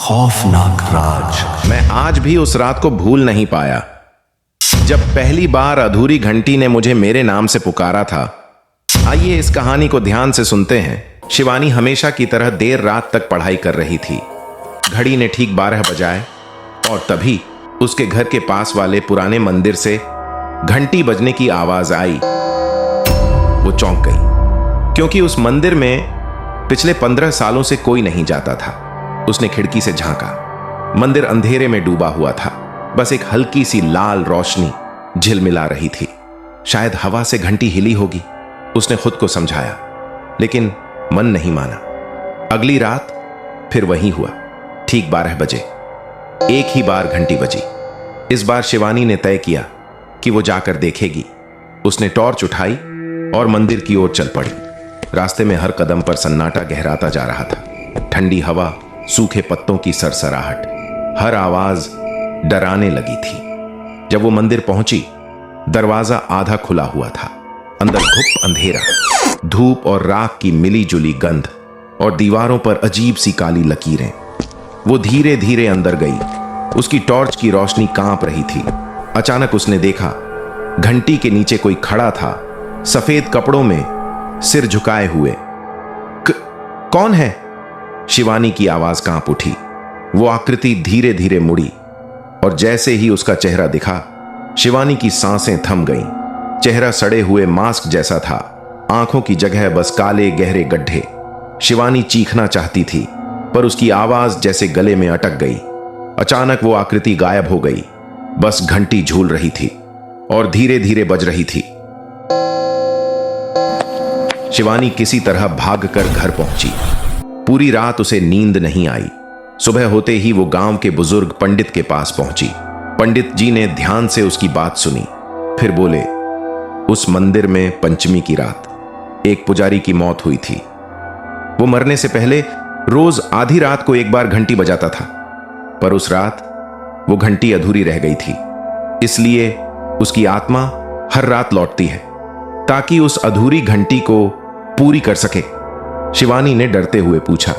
खौफनाक राज। मैं आज भी उस रात को भूल नहीं पाया जब पहली बार अधूरी घंटी ने मुझे मेरे नाम से पुकारा था। आइए इस कहानी को ध्यान से सुनते हैं। शिवानी हमेशा की तरह देर रात तक पढ़ाई कर रही थी। घड़ी ने ठीक 12 बजाए और तभी उसके घर के पास वाले पुराने मंदिर से घंटी बजने की आवाज आई। वो चौंक गई क्योंकि उस मंदिर में पिछले 15 सालों से कोई नहीं जाता था। उसने खिड़की से झांका। मंदिर अंधेरे में डूबा हुआ था। बस एक हल्की सी लाल रोशनी झिलमिला रही थी। शायद हवा से घंटी हिली होगी, उसने खुद को समझाया, लेकिन मन नहीं माना। अगली रात फिर वही हुआ। ठीक 12 बजे एक ही बार घंटी बजी। इस बार शिवानी ने तय किया कि वो जाकर देखेगी। उसने टॉर्च उठाई और मंदिर की ओर चल पड़ी। रास्ते में हर कदम पर सन्नाटा गहराता जा रहा था। ठंडी हवा, सूखे पत्तों की सरसराहट, हर आवाज डराने लगी थी। जब वो मंदिर पहुंची, दरवाजा आधा खुला हुआ था। अंदर घुप अंधेरा, धूप और राख की मिली जुली गंध और दीवारों पर अजीब सी काली लकीरें। वो धीरे धीरे अंदर गई। उसकी टॉर्च की रोशनी कांप रही थी। अचानक उसने देखा घंटी के नीचे कोई खड़ा था, सफेद कपड़ों में, सिर झुकाए हुए। कौन है? शिवानी की आवाज कांप उठी। वो आकृति धीरे धीरे मुड़ी और जैसे ही उसका चेहरा दिखा, शिवानी की सांसें थम गईं। चेहरा सड़े हुए मास्क जैसा था, आंखों की जगह बस काले गहरे गड्ढे। शिवानी चीखना चाहती थी पर उसकी आवाज जैसे गले में अटक गई। अचानक वो आकृति गायब हो गई। बस घंटी झूल रही थी और धीरे धीरे बज रही थी। शिवानी किसी तरह भागकर घर पहुंची। पूरी रात उसे नींद नहीं आई। सुबह होते ही वो गांव के बुजुर्ग पंडित के पास पहुंची। पंडित जी ने ध्यान से उसकी बात सुनी, फिर बोले, उस मंदिर में पंचमी की रात एक पुजारी की मौत हुई थी। वो मरने से पहले रोज आधी रात को एक बार घंटी बजाता था, पर उस रात वो घंटी अधूरी रह गई थी। इसलिए उसकी आत्मा हर रात लौटती है ताकि उस अधूरी घंटी को पूरी कर सके। शिवानी ने डरते हुए पूछा,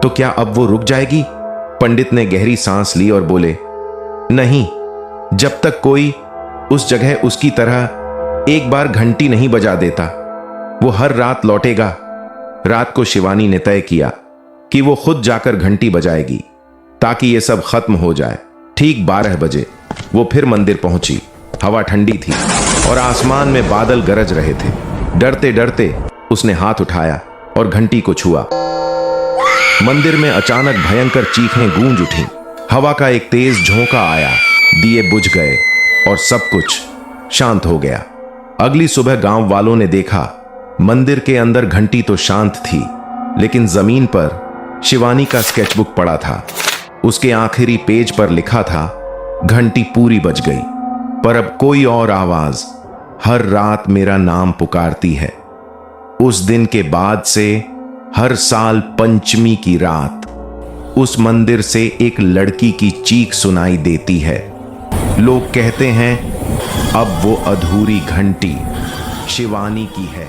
तो क्या अब वो रुक जाएगी? पंडित ने गहरी सांस ली और बोले, नहीं, जब तक कोई उस जगह उसकी तरह एक बार घंटी नहीं बजा देता, वो हर रात लौटेगा। रात को शिवानी ने तय किया कि वो खुद जाकर घंटी बजाएगी ताकि ये सब खत्म हो जाए। ठीक 12 बजे वो फिर मंदिर पहुंची। हवा ठंडी थी और आसमान में बादल गरज रहे थे। डरते डरते उसने हाथ उठाया और घंटी को छुआ। मंदिर में अचानक भयंकर चीखें गूंज उठीं। हवा का एक तेज झोंका आया, दिए बुझ गए और सब कुछ शांत हो गया। अगली सुबह गांव वालों ने देखा, मंदिर के अंदर घंटी तो शांत थी, लेकिन जमीन पर शिवानी का स्केचबुक पड़ा था। उसके आखिरी पेज पर लिखा था, घंटी पूरी बज गई, पर अब कोई और आवाज हर रात मेरा नाम पुकारती है। उस दिन के बाद से हर साल पंचमी की रात उस मंदिर से एक लड़की की चीख सुनाई देती है। लोग कहते हैं अब वो अधूरी घंटी शिवानी की है।